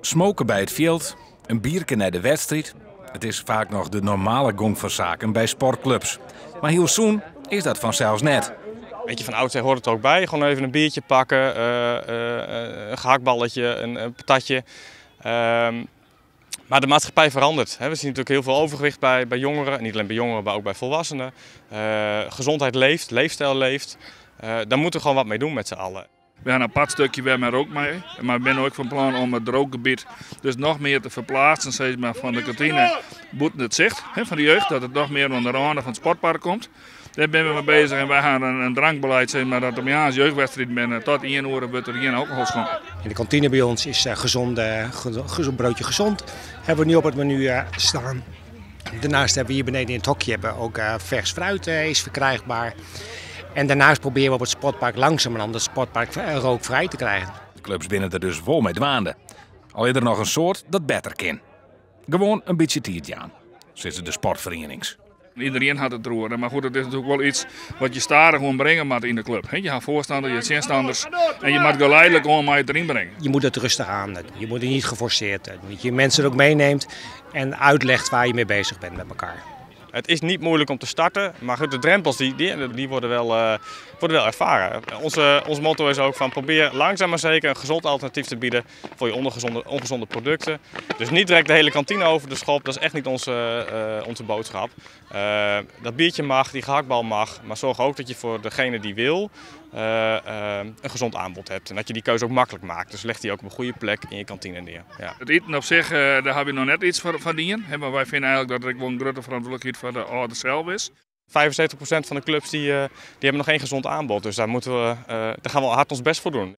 Smoken bij het veld, een bierke naar de wedstrijd. Het is vaak nog de normale gang van zaken bij sportclubs. Maar heel soon is dat vanzelfs net. Weet je, van oudsher hoort het ook bij. Gewoon even een biertje pakken, een gehaktballetje, een patatje. Maar de maatschappij verandert. We zien natuurlijk heel veel overgewicht bij jongeren. Niet alleen bij jongeren, maar ook bij volwassenen. Gezondheid leeft, leefstijl leeft. Daar moeten we gewoon wat mee doen met z'n allen. We gaan een apart stukje weer met rook mee. Maar ik ben ook van plan om het rookgebied dus nog meer te verplaatsen, zeg maar, van de kantine boeten het zicht van de jeugd. Dat het nog meer onder de randen van het sportpark komt. Daar zijn we mee bezig en wij gaan een drankbeleid, zeg maar, dat op een jeugdwedstrijd ben tot 1 uur wordt er geen alcohol geschonken. In de kantine bij ons is gezond broodje gezond. Hebben we nu op het menu staan. Daarnaast hebben we hier beneden in het hokje ook vers fruit is verkrijgbaar. En daarnaast proberen we op het sportpark langzamerhand het sportpark rookvrij te krijgen. De clubs binnen er dus vol mee dwaande. Al is er nog een soort dat beter kan. Gewoon een beetje tiert aan, zitten de sportverenigings. Iedereen had het roeren, maar goed, het is natuurlijk wel iets wat je stadig gewoon brengen moet in de club. Je hebt voorstanders, je hebt zinstanders en je moet geleidelijk gewoon maar erin brengen. Je moet het rustig aan doen, je moet het niet geforceerd doen. Dat je mensen er ook meeneemt en uitlegt waar je mee bezig bent met elkaar. Het is niet moeilijk om te starten, maar goed, de drempels die worden wel ervaren. Ons motto is ook van probeer langzaam maar zeker een gezond alternatief te bieden voor je ongezonde producten. Dus niet direct de hele kantine over de schop, dat is echt niet onze boodschap. Dat biertje mag, die gehaktbal mag, maar zorg ook dat je voor degene die wil een gezond aanbod hebt. En dat je die keuze ook makkelijk maakt. Dus leg die ook op een goede plek in je kantine neer. Ja. Het eten op zich, daar heb je nog net iets van dienen. Maar wij vinden eigenlijk dat het gewoon een grote verantwoordelijkheid voor de ouder zelf is. 75% van de clubs die hebben nog geen gezond aanbod. Dus daar gaan we hard ons best voor doen.